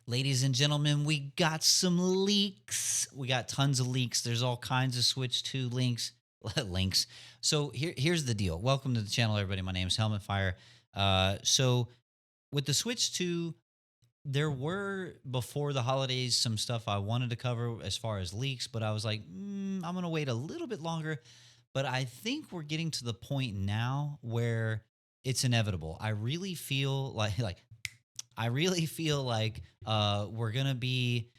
Ladies and gentlemen, we got some leaks. We got tons of leaks. There's all kinds of Switch 2 links. links. So here's the deal. Welcome to the channel, everybody. My name is HELMETFIRE. So with the Switch 2, there were before the holidays some stuff I wanted to cover as far as leaks, but I was like, I'm going to wait a little bit longer. But I think we're getting to the point now where it's inevitable. I really feel we're gonna be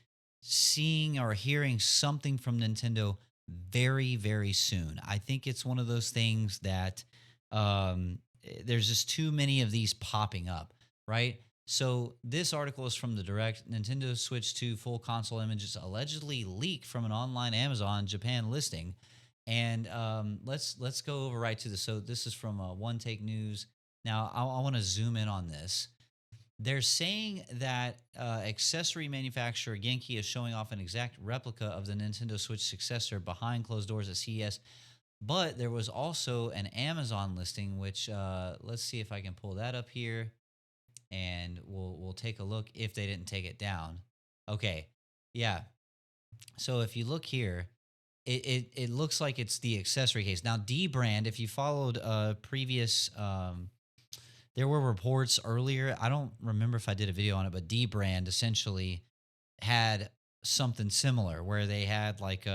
seeing or hearing something from Nintendo very, very soon. I think it's one of those things that there's just too many of these popping up, right? So this article is from the Direct. Nintendo Switch 2 full console images allegedly leaked from an online Amazon Japan listing. And let's go over right to this. So this is from One Take News. Now I want to zoom in on this. They're saying that accessory manufacturer Genki is showing off an exact replica of the Nintendo Switch successor behind closed doors at CES. But there was also an Amazon listing, which let's see if I can pull that up here, and we'll take a look if they didn't take it down. Okay, yeah. So if you look here, it looks like it's the accessory case. Now, D brand, if you followed previous there were reports earlier. I don't remember if I did a video on it, but D brand essentially had something similar where they had like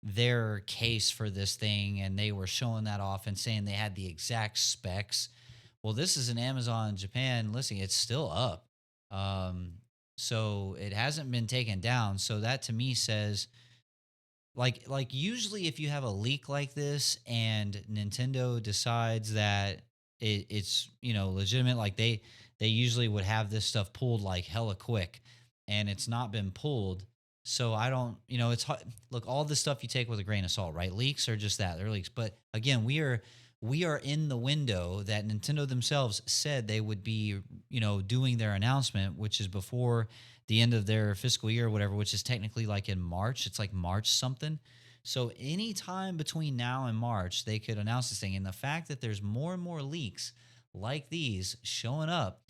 their case for this thing and they were showing that off and saying they had the exact specs. Well, this is an Amazon Japan listing. It's still up. Um, so it hasn't been taken down. So that to me says like usually if you have a leak like this and Nintendo decides that it's legitimate, like they usually would have this stuff pulled like hella quick, and it's not been pulled. So I don't, it's hard. Look, all this stuff you take with a grain of salt, right? Leaks are just that, they're leaks. But again, we are in the window that Nintendo themselves said they would be, doing their announcement, which is before the end of their fiscal year or whatever, which is technically like in March. It's like March something. So anytime between now and March, they could announce this thing. And the fact that there's more and more leaks like these showing up,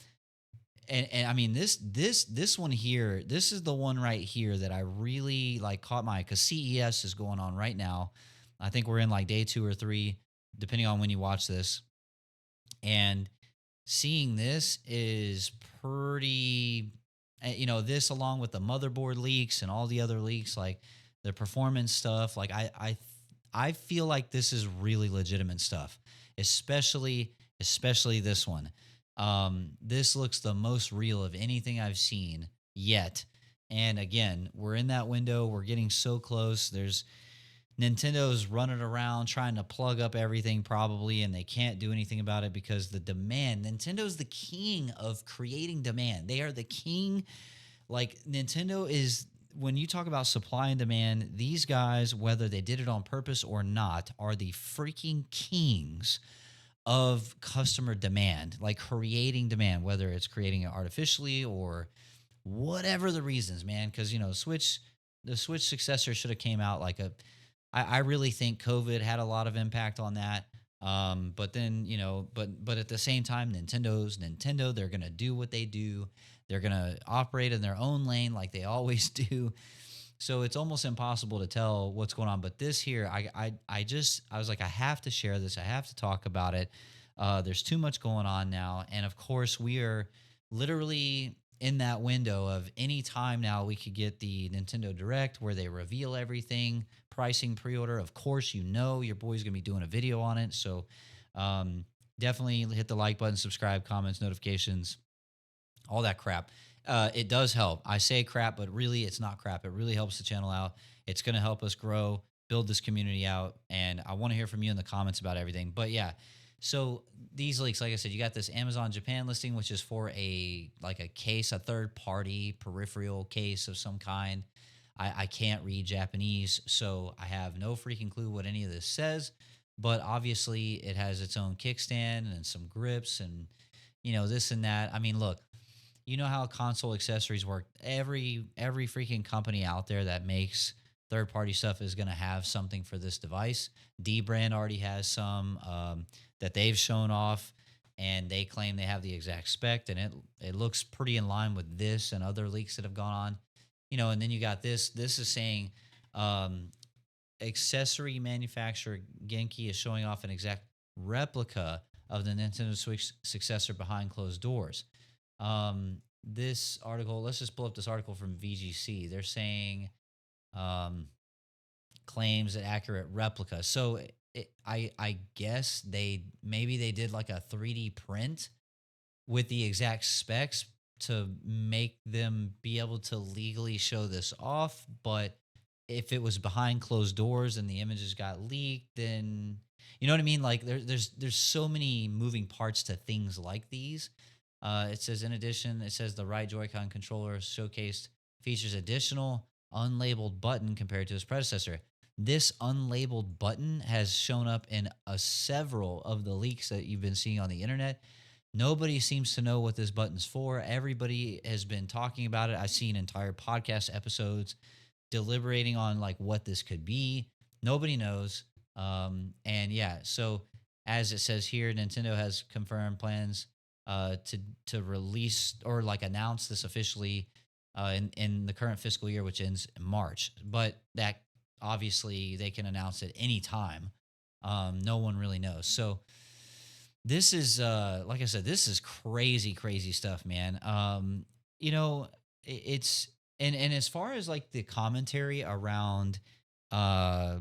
and I mean this one here, this is the one right here that I really like caught my eye because CES is going on right now. I think we're in like day 2 or 3, depending on when you watch this. And seeing this is pretty, this along with the motherboard leaks and all the other leaks, like the performance stuff, like I feel like this is really legitimate stuff, especially this one. This looks the most real of anything I've seen yet. And again, we're in that window. We're getting so close. There's Nintendo's running around trying to plug up everything probably, and they can't do anything about it because the demand. Nintendo's the king of creating demand. They are the king. Like Nintendo is, when you talk about supply and demand, these guys, whether they did it on purpose or not, are the freaking kings of customer demand, like creating demand, whether it's creating it artificially or whatever the reasons, man. Because the Switch successor should have came out like a. I really think COVID had a lot of impact on that. But then but at the same time, Nintendo's Nintendo. They're gonna do what they do. They're gonna operate in their own lane like they always do. So it's almost impossible to tell what's going on. But this here, I was like, I have to share this. I have to talk about it. There's too much going on now, and of course, we are literally in that window of any time now we could get the Nintendo Direct where they reveal everything, pricing, pre-order. Of course, your boy's gonna be doing a video on it. So definitely hit the like button, subscribe, comments, notifications, all that crap. It does help. I say crap, but really it's not crap. It really helps the channel out. It's going to help us grow, build this community out. And I want to hear from you in the comments about everything. But yeah, so these leaks, like I said, you got this Amazon Japan listing, which is for a case, a third party peripheral case of some kind. I can't read Japanese, so I have no freaking clue what any of this says. But obviously it has its own kickstand and some grips and, this and that. I mean, look, you know how console accessories work. Every freaking company out there that makes third party stuff is going to have something for this device. D brand already has some that they've shown off. and they claim they have the exact spec, and it looks pretty in line with this and other leaks that have gone on. And then you got this. This is saying um, accessory manufacturer Genki is showing off an exact replica of the Nintendo Switch successor behind closed doors. This article, let's just pull up this article from VGC. They're saying um, claims an accurate replica. So I guess they did like a 3D print with the exact specs to make them be able to legally show this off. But if it was behind closed doors and the images got leaked, then you know what I mean. Like there's so many moving parts to things like these. It says in addition, it says the right Joy-Con controller showcased features additional unlabeled button compared to its predecessor. This unlabeled button has shown up in several of the leaks that you've been seeing on the internet. Nobody seems to know what this button's for. Everybody has been talking about it. I've seen entire podcast episodes deliberating on like what this could be. Nobody knows. And yeah, so as it says here, Nintendo has confirmed plans to release or like announce this officially in the current fiscal year, which ends in March. But that obviously they can announce it any time. No one really knows. So this is like I said, this is crazy, crazy stuff, man. You know, it's and as far as like the commentary around uh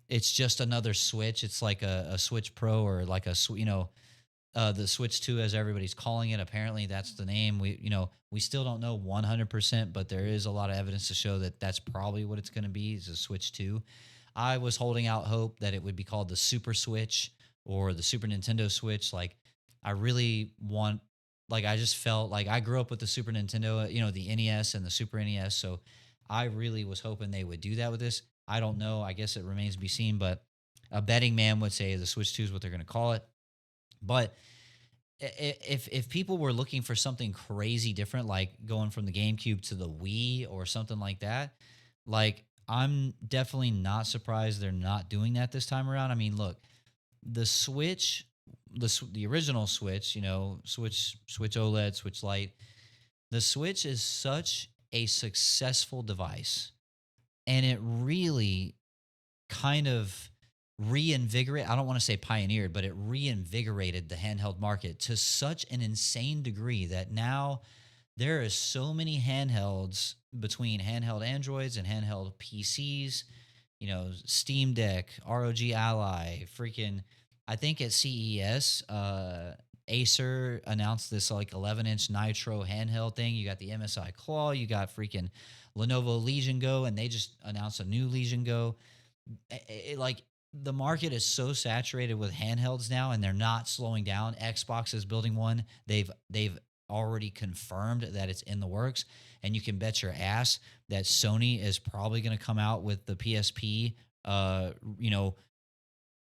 it's just another Switch. It's like a Switch Pro or like the Switch 2 as everybody's calling it. Apparently that's the name. We still don't know 100%, but there is a lot of evidence to show that that's probably what it's going to be, is a Switch 2. I was holding out hope that it would be called the Super Switch or the Super Nintendo Switch. Like I really want like I just felt like I grew up with the Super Nintendo, the NES and the Super NES, so I really was hoping they would do that with this. I don't know. I guess it remains to be seen, but a betting man would say the Switch 2 is what they're going to call it. But if people were looking for something crazy different, like going from the GameCube to the Wii or something like that, like I'm definitely not surprised they're not doing that this time around. I mean, look, the Switch, the original Switch, Switch OLED, Switch Lite, the Switch is such a successful device, and it really kind of reinvigorate I don't want to say pioneered, but it reinvigorated the handheld market to such an insane degree that now there is so many handhelds between handheld Androids and handheld PCs, Steam Deck, ROG Ally, freaking I think at CES, Acer announced this like 11-inch Nitro handheld thing. You got the MSI Claw, you got freaking Lenovo Legion Go, and they just announced a new Legion Go. Like the market is so saturated with handhelds now, and they're not slowing down. Xbox is building one. They've already confirmed that it's in the works, and you can bet your ass that Sony is probably going to come out with the PSP,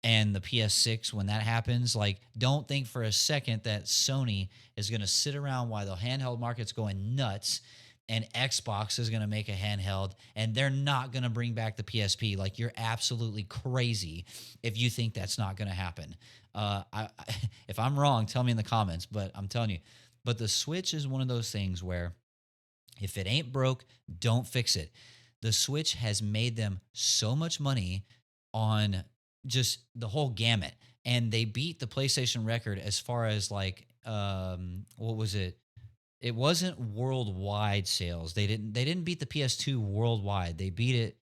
and the PS6 when that happens. Like, don't think for a second that Sony is going to sit around while the handheld market's going nuts and Xbox is going to make a handheld and they're not going to bring back the PSP. Like, you're absolutely crazy if you think that's not going to happen. If I'm wrong, tell me in the comments, but I'm telling you. But the Switch is one of those things where if it ain't broke, don't fix it. The Switch has made them so much money on just the whole gamut. And they beat the PlayStation record as far as like what was it? It wasn't worldwide sales. They didn't beat the PS2 worldwide. They beat it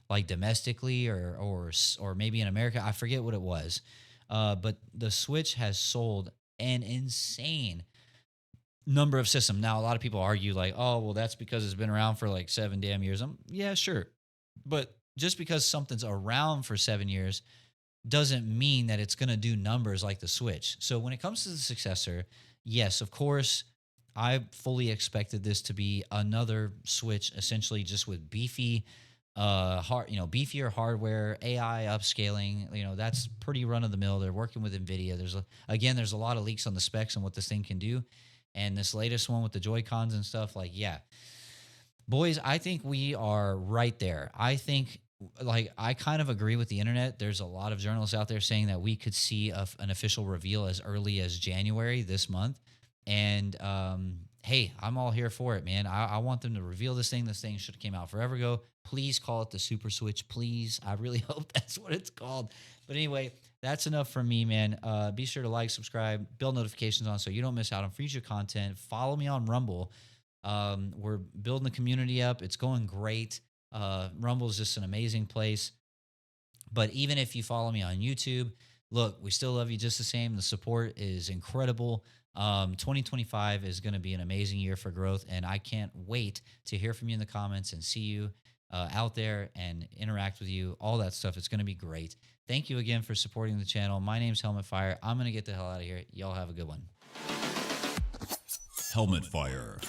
like domestically or maybe in America. I forget what it was. But the Switch has sold an insane number of systems. Now, a lot of people argue like, oh, well, that's because it's been around for like 7 damn years. Yeah, sure. But just because something's around for 7 years doesn't mean that it's going to do numbers like the Switch. So when it comes to the successor, yes, of course, I fully expected this to be another Switch, essentially just with beefier hardware, AI upscaling. That's pretty run of the mill. They're working with Nvidia. There's a lot of leaks on the specs and what this thing can do, and this latest one with the Joy Cons and stuff. Like, yeah, boys, I think we are right there. I think like I kind of agree with the internet. There's a lot of journalists out there saying that we could see an official reveal as early as January this month. And hey, I'm all here for it, man. I want them to reveal this thing. This thing should have came out forever ago. Please call it the Super Switch, please. I really hope that's what it's called. But anyway, that's enough from me, man. Be sure to like, subscribe, build notifications on so you don't miss out on future content. Follow me on Rumble. We're building the community up. It's going great. Rumble is just an amazing place. But even if you follow me on YouTube, look, we still love you just the same. The support is incredible. 2025 is going to be an amazing year for growth, and I can't wait to hear from you in the comments and see you out there and interact with you. All that stuff. It's going to be great. Thank you again for supporting the channel. My name's Helmet Fire. I'm going to get the hell out of here. Y'all have a good one. Helmet Fire.